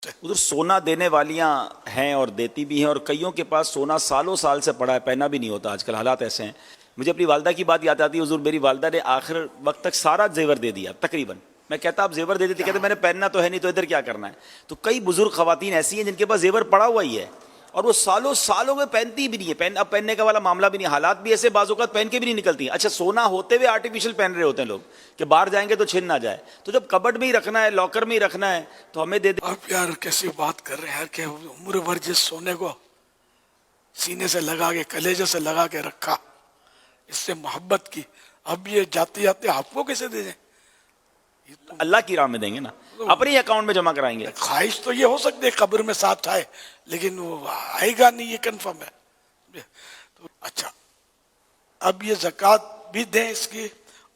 उधर सोना देने वालियां हैं और देती भी हैं, और कईयों के पास सोना सालों साल से पड़ा है, पहना भी नहीं होता। आजकल हालात ऐसे हैं। मुझे अपनी वालदा की बात याद आती है। हुजूर, मेरी वालदा ने आखिर वक्त तक सारा जेवर दे दिया तकरीबन। मैं कहता आप जेवर दे देती, कहते मैंने पहनना तो है नहीं, तो इधर क्या करना है। तो कई बुजुर्ग खवातीन ऐसी हैं जिनके पास जेवर पड़ा हुआ ही है और वो सालों सालों में पहनती भी नहीं है। अब पहनने का वाला मामला भी नहीं, हालात भी ऐसे, बाज़-औक़ात पहन के भी नहीं निकलती हैं। अच्छा, सोना होते हुए आर्टिफिशियल पहन रहे होते हैं लोग कि बाहर जाएंगे तो छिन ना जाए। तो जब कबर्ड में ही रखना है, लॉकर में ही रखना है, तो हमें दे दे। आप यार कैसी बात कर रहे हैं यार, कि उम्र भर जिस सोने को सीने से लगा के, कलेजे से लगा के रखा, इससे मोहब्बत की, अब ये जाते जाते आपको कैसे दे दें? अल्लाह की राह में देंगे ना, अपने अकाउंट में जमा कराएंगे। ख्वाहिश तो ये हो सकती है कब्र में साथ आए, लेकिन वो आएगा नहीं, ये कंफर्म है। तो अच्छा, अब ये ज़कात भी दें इसकी,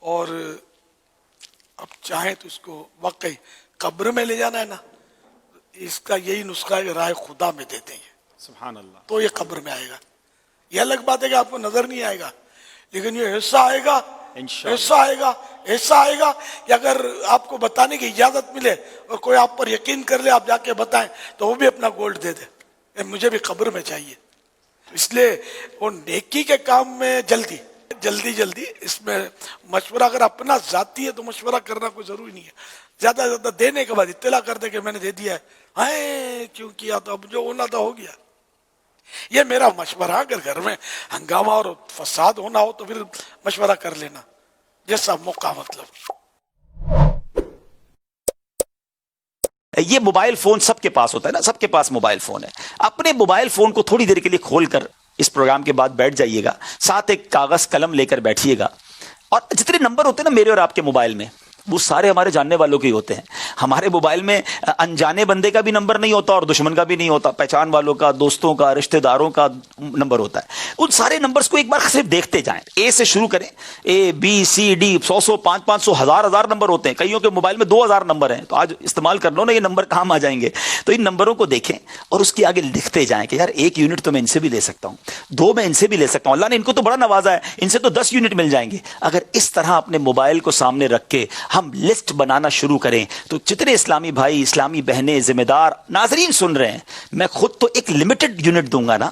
और अब चाहें तो इसको वाकई कब्र में ले जाना है ना, इसका यही नुस्खा है, राह खुदा में दे देंगे, सुभान अल्लाह, तो ये कब्र में आएगा। ये अलग बात है कि आपको नजर नहीं आएगा, लेकिन ये ऐसा आएगा, ऐसा आएगा कि अगर आपको बताने की इजाजत मिले और कोई आप पर यकीन कर ले, आप जाके बताएं, तो वो भी अपना गोल्ड दे दे, मुझे भी कब्र में चाहिए। इसलिए वो नेकी के काम में जल्दी इसमें मशवरा, अगर अपना जाती है तो मशवरा करना कोई जरूरी नहीं है। ज्यादा ज्यादा देने के बाद इत्तला कर दे कि मैंने दे दिया है, क्यों किया, तो अब जो होना था हो गया। ये मेरा मशवरा, अगर घर में हंगामा और फसाद होना हो तो फिर मशवरा कर लेना, जैसा मौका। मतलब ये मोबाइल फोन सबके पास होता है ना, सबके पास मोबाइल फोन है। अपने मोबाइल फोन को थोड़ी देर के लिए खोलकर इस प्रोग्राम के बाद बैठ जाइएगा, साथ एक कागज कलम लेकर बैठिएगा, और जितने नंबर होते हैं ना मेरे और आपके मोबाइल में, वो सारे हमारे जानने वालों के ही होते हैं। हमारे मोबाइल में अनजाने बंदे का भी नंबर नहीं होता और दुश्मन का भी नहीं होता, पहचान वालों का, दोस्तों का, रिश्तेदारों का नंबर होता है। उन सारे नंबर्स को एक बार सिर्फ देखते जाएं, ए से शुरू करें, ए बी सी डी, 100 500 हजार नंबर होते हैं। कईयों के मोबाइल में 2000 नंबर हैं, तो आज इस्तेमाल कर लो ना, ये नंबर काम आ जाएंगे। तो इन नंबरों को देखें और उसके आगे लिखते जाएं कि यार 1 यूनिट तो मैं इनसे भी ले सकता हूं, 2 मैं इनसे भी ले सकता हूं, अल्लाह ने इनको तो बड़ा नवाजा है, इनसे तो 10 यूनिट मिल जाएंगे। अगर इस तरह अपने मोबाइल को सामने रख के हम लिस्ट बनाना शुरू करें, तो जितने इस्लामी भाई, इस्लामी बहनें, जिम्मेदार नाजरीन सुन रहे हैं, मैं खुद तो एक लिमिटेड यूनिट दूंगा ना,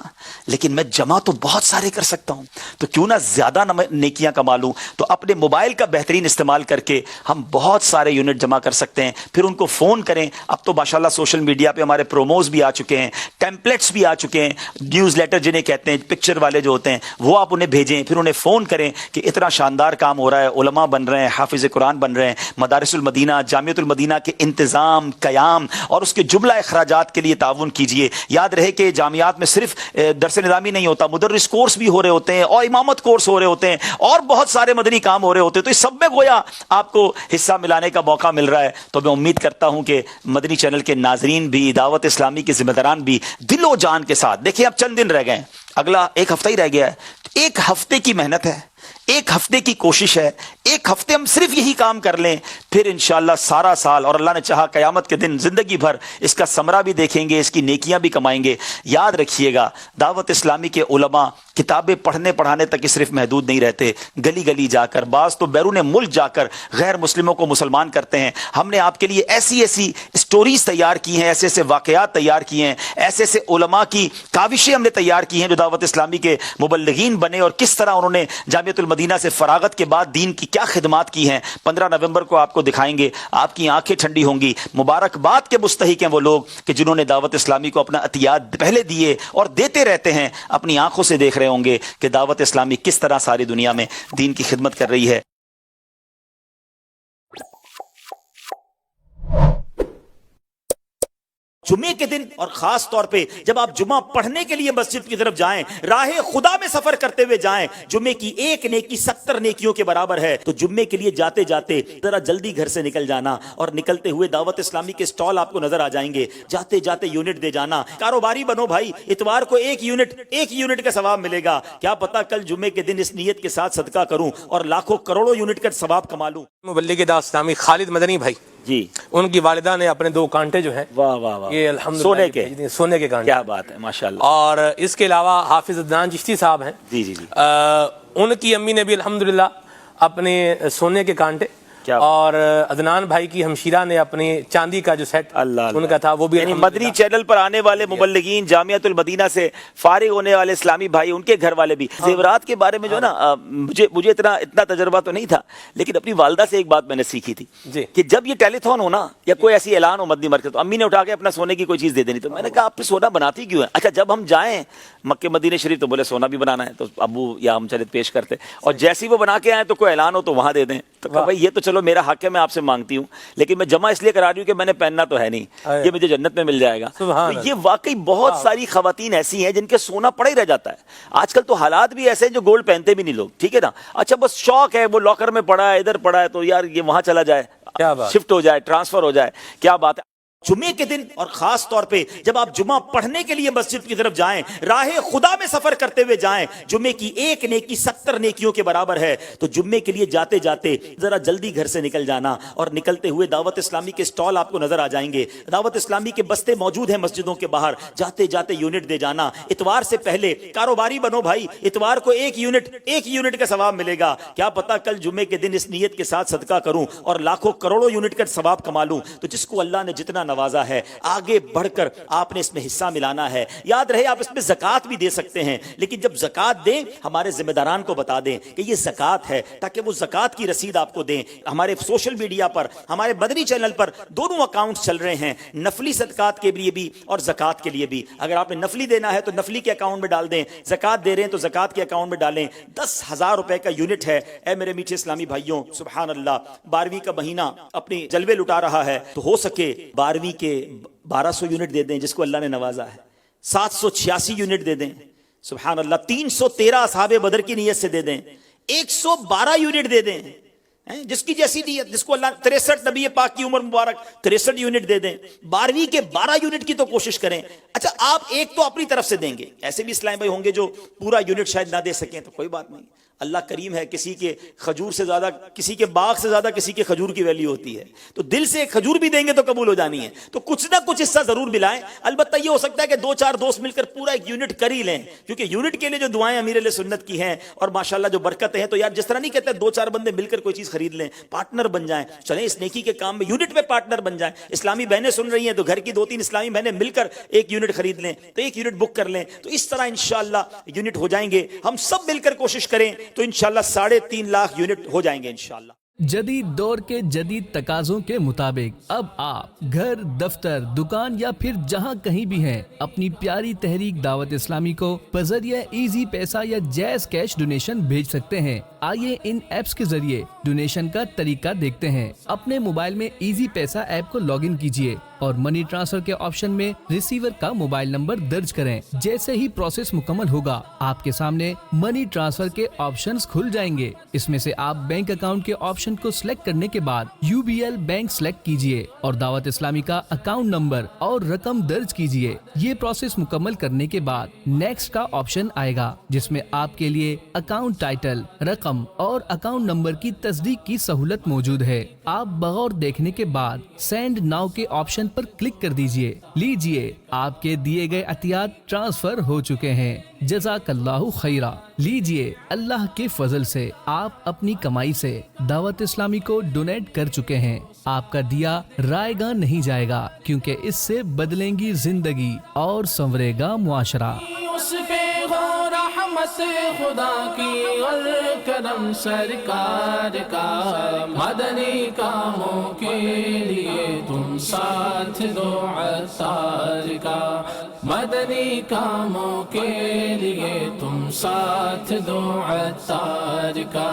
लेकिन मैं जमा तो बहुत सारे कर सकता हूं, तो क्यों ना ज्यादा नेकियां कमा लूं। तो अपने मोबाइल का बेहतरीन इस्तेमाल करके हम बहुत सारे यूनिट जमा कर सकते हैं। फिर उनको फोन करें। अब तो माशाल्लाह सोशल मीडिया पे हमारे प्रोमोज भी आ चुके हैं, टेम्पलेट्स भी आ चुके हैं, न्यूज लेटर जिन्हें कहते हैं, पिक्चर वाले जो होते हैं, वो आप उन्हें भेजें। फिर उन्हें फोन करें कि इतना शानदार काम हो रहा है, उलमा बन रहे हैं, हाफिज कुरान बन रहे हैं, मदारिसुल मदीना, जामियतुल मदीना के इंतजाम, कयाम और उसके जुमला अखराजात के लिए ताउन कीजिए। याद रहे कि जामियात में सिर्फ दरस निज़ामी नहीं होता, मुदर्रिस कोर्स भी हो रहे होते हैं, और इमामत कोर्स हो रहे होते हैं, और बहुत सारे मदनी काम हो रहे होते हैं। तो इस सब में गोया आपको हिस्सा मिलाने का मौका मिल रहा है। तो मैं उम्मीद करता हूं कि मदनी चैनल के नाजरीन भी, दावत इस्लामी के जिम्मेदारान भी दिलो जान के साथ, देखिए अब चंद दिन रह गए, अगला 1 हफ्ता ही रह गया है। 1 हफ्ते की मेहनत है, 1 हफ्ते की कोशिश है, 1 हफ्ते हम सिर्फ यही काम कर लें, फिर इंशाअल्लाह सारा साल, और अल्लाह ने चाहा कयामत के दिन जिंदगी भर इसका समरा भी देखेंगे, इसकी नेकियां भी कमाएंगे। याद रखिएगा, दावत इस्लामी के उलमा किताबें पढ़ने पढ़ाने तक ही सिर्फ महदूद नहीं रहते, गली गली जाकर, बाज तो बैरून मुल्क जाकर गैर मुस्लिमों को मुसलमान करते हैं। हमने आपके लिए ऐसी ऐसी स्टोरीज तैयार की हैं, ऐसे ऐसे वाकयात तैयार किए हैं, ऐसे ऐसे उलमा की काविशें हमने तैयार की हैं जो दावत इस्लामी के मुबल्लिगीन बने, और किस तरह उन्होंने जामियतुल मदीना से फरागत के बाद दीन की क्या खिदमात की हैं। 15 नवंबर को आपको दिखाएंगे, आपकी आंखें ठंडी होंगी। मुबारकबाद के मुस्तहिक हैं वो लोग कि जिन्होंने दावत इस्लामी को अपना अतियात पहले दिए और देते रहते हैं, अपनी आंखों से देख रहे होंगे कि दावत इस्लामी किस तरह सारी दुनिया में दीन की खिदमत कर रही है। जुम्मे के दिन और खास तौर पे जब आप जुम्मा पढ़ने के लिए मस्जिद की तरफ जाएं, राहे खुदा में सफर करते हुए जाएं, जुम्मे की 1 नेकी 70 नेकियों के बराबर है। तो जुम्मे के लिए जाते जाते जरा जल्दी घर से निकल जाना, और निकलते हुए दावत इस्लामी के स्टॉल आपको नजर आ जाएंगे, जाते जाते यूनिट दे जाना। कारोबारी बनो भाई, इतवार को 1 यूनिट का सवाब मिलेगा। क्या पता कल जुम्मे के दिन इस नीयत के साथ सदका करूं और लाखों करोड़ों यूनिट का सवाब कमा लूं। मुबल्लिग दावत इस्लामी खालिद मदनी भाई जी, उनकी वालिदा ने अपने 2 कांटे जो हैं, वाह वाह वाह, ये अल्हम्दुलिल्लाह सोने के कांटे, क्या बात है, माशाल्लाह। और इसके अलावा हाफिज अदनान चिश्ती साहब हैं, जी जी जी, उनकी अम्मी ने भी अल्हम्दुलिल्लाह अपने सोने के कांटे کیا اور عدنان بھائی کی ہمشیرہ نے اپنی چاندی کا جو سیٹ اللہ ان کا تھا وہ بھی یعنی مدنی چینل پر آنے والے مبلغین، جامعۃ المدینہ سے فارغ ہونے والے اسلامی بھائی، ان کے گھر والے بھی زیورات کے بارے میں جو ہے نا، مجھے اتنا تجربہ تو نہیں تھا، لیکن اپنی والدہ سے ایک بات میں نے سیکھی تھی کہ جب یہ ٹیلی تھون ہو نا یا کوئی ایسی اعلان ہو مدنی مرکز، تو امی نے اٹھا کے اپنا سونے کی کوئی چیز دے دینی، تو میں نے کہا آپ پھر سونا بناتی کیوں ہے؟ اچھا جب ہم جائیں مکہ مدینہ شریف تو بولے سونا بھی بنانا ہے، تو ابو یا ہم چلے پیش کرتے، اور جیسی وہ بنا کے آئے تو کوئی اعلان ہو تو وہاں دے دیں، تو کہا بھائی یہ تو چلو میرا حق ہے، میں آپ سے مانگتی ہوں، لیکن میں جمع اس لیے کرا رہی ہوں کہ میں نے پہننا تو ہے نہیں، یہ مجھے جنت میں مل جائے گا۔ تو یہ واقعی بہت ساری خواتین ایسی ہیں جن کے سونا پڑا ہی رہ جاتا ہے۔ آج کل تو حالات بھی ایسے ہیں جو گولڈ پہنتے بھی نہیں لوگ، ٹھیک ہے نا، اچھا بس شوق ہے، وہ لاکر میں پڑا ہے، ادھر پڑا ہے، تو یار یہ وہاں چلا جائے، شفٹ ہو جائے، ٹرانسفر ہو جائے، کیا بات ہے۔ جمعے کے دن اور خاص طور پہ جب آپ جمعہ پڑھنے کے لیے مسجد کی طرف جائیں، راہ خدا میں سفر کرتے ہوئے جائیں، جمعے کی ایک نیکی 70 نیکیوں کے برابر ہے، تو جمعے کے لیے جاتے جاتے ذرا جلدی گھر سے نکل جانا، اور نکلتے ہوئے دعوت اسلامی کے سٹال آپ کو نظر آ جائیں گے، دعوت اسلامی کے بستے موجود ہیں مسجدوں کے باہر، جاتے جاتے یونٹ دے جانا۔ اتوار سے پہلے کاروباری بنو بھائی، اتوار کو ایک یونٹ کا ثواب ملے گا، کیا پتا کل جمعے کے دن اس نیت کے ساتھ صدقہ کروں اور لاکھوں کروڑوں یونٹ کا ثواب کما لوں۔ تو جس کو اللہ نے جتنا نوازا ہے آگے بڑھ کر آپ نے اس میں حصہ ملانا ہے۔ یاد رہے آپ اس میں زکوٰۃ بھی دے سکتے ہیں، لیکن جب زکوٰۃ دیں ہمارے ذمہ داران کو بتا دیں کہ یہ زکوٰۃ ہے، تاکہ وہ زکوٰۃ کی رسید آپ کو دیں۔ ہمارے سوشل میڈیا پر، ہمارے مدنی چینل پر دونوں اکاؤنٹس چل رہے ہیں، نفلی صدقات کے لیے بھی اور زکوٰۃ کے لیے بھی۔ اگر آپ نے نفلی دینا ہے تو نفلی کے اکاؤنٹ میں ڈال دیں، زکوٰۃ دے رہے ہیں تو زکوٰۃ کے اکاؤنٹ میں ڈالیں۔ 10,000 روپے کا یونٹ ہے۔ اے میرے میٹھے اسلامی بھائیوں، سبحان اللہ، 12ویں کا مہینہ اپنی جلوے لٹا رہا ہے، تو ہو سکے 12ویں کے 1200 یونٹ دے دیں جس کو اللہ نے نوازا ہے، 786 یونٹ دے دیں، سبحان اللہ، 313 اصحاب بدر کی نیت سے دے دیں، 112 یونٹ دے دیں، جس کی جیسی نیت، جس کو اللہ 63 نبی پاک کی عمر مبارک 63 یونٹ دے دیں، 12ویں کے 12 یونٹ کی تو کوشش کریں۔ اچھا آپ ایک تو اپنی طرف سے دیں گے، ایسے بھی اسلام بھائی ہوں گے جو پورا یونٹ شاید نہ دے سکیں، تو کوئی بات نہیں، اللہ کریم ہے، کسی کے کھجور سے زیادہ، کسی کے باغ سے زیادہ کسی کے کھجور کی ویلیو ہوتی ہے، تو دل سے ایک کھجور بھی دیں گے تو قبول ہو جانی ہے، تو کچھ نہ کچھ حصہ ضرور ملائیں۔ البتہ یہ ہو سکتا ہے کہ 2-4 دوست مل کر پورا ایک یونٹ کر ہی لیں، کیونکہ یونٹ کے لیے جو دعائیں امیر علیہ سنت کی ہیں اور ماشاءاللہ جو برکتیں ہیں، تو یار جس طرح نہیں کہتے 2-4 بندے مل کر کوئی چیز خرید لیں، پارٹنر بن جائیں، چلیں اس نیکی کے کام میں یونٹ میں پارٹنر بن جائیں۔ اسلامی بہنیں سن رہی ہیں تو گھر کی 2-3 اسلامی بہنیں مل کر ایک یونٹ خرید لیں، تو ایک یونٹ بک کر لیں، تو اس طرح انشاءاللہ یونٹ ہو جائیں گے۔ ہم سب مل کر کوشش کریں تو انشاءاللہ 3.5 لاکھ یونٹ ہو جائیں گے انشاءاللہ۔ جدید دور کے جدید تقاضوں کے مطابق اب آپ گھر، دفتر، دکان یا پھر جہاں کہیں بھی ہیں، اپنی پیاری تحریک دعوت اسلامی کو بذریعہ ایزی پیسہ یا جیز کیش ڈونیشن بھیج سکتے ہیں۔ آئیے ان ایپس کے ذریعے ڈونیشن کا طریقہ دیکھتے ہیں۔ اپنے موبائل میں ایزی پیسہ ایپ کو لاگ ان کیجیے اور منی ٹرانسفر کے آپشن میں ریسیور کا موبائل نمبر درج کریں۔ جیسے ہی پروسیس مکمل ہوگا آپ کے سامنے منی ٹرانسفر کے آپشنز کھل جائیں گے۔ اس میں سے آپ بینک اکاؤنٹ کے آپشن کو سلیکٹ کرنے کے بعد UBL بینک سلیکٹ کیجیے اور دعوت اسلامی کا اکاؤنٹ نمبر اور رقم درج کیجیے۔ یہ پروسیس مکمل کرنے کے بعد نیکسٹ کا آپشن آئے گا، جس میں آپ کے لیے اکاؤنٹ ٹائٹل، رقم اور اکاؤنٹ نمبر کی تصدیق کی سہولت موجود ہے۔ آپ بغور دیکھنے کے بعد سینڈ ناؤ کے آپشن پر کلک کر دیجئے۔ لیجئے آپ کے دیے گئے عطیات ٹرانسفر ہو چکے ہیں۔ جزاک اللہ خیرہ۔ لیجئے اللہ کے فضل سے آپ اپنی کمائی سے دعوت اسلامی کو ڈونیٹ کر چکے ہیں۔ آپ کا دیا رائے گا نہیں جائے گا، کیونکہ اس سے بدلیں گی زندگی اور سنورے گا معاشرہ۔ اس پہ ہو رحمت خدا کی اور کرم سرکار کا، مدنی کاموں کے لیے تم ساتھ دو عطار کا، مدنی کاموں کے لیے تم ساتھ دو عطار کا۔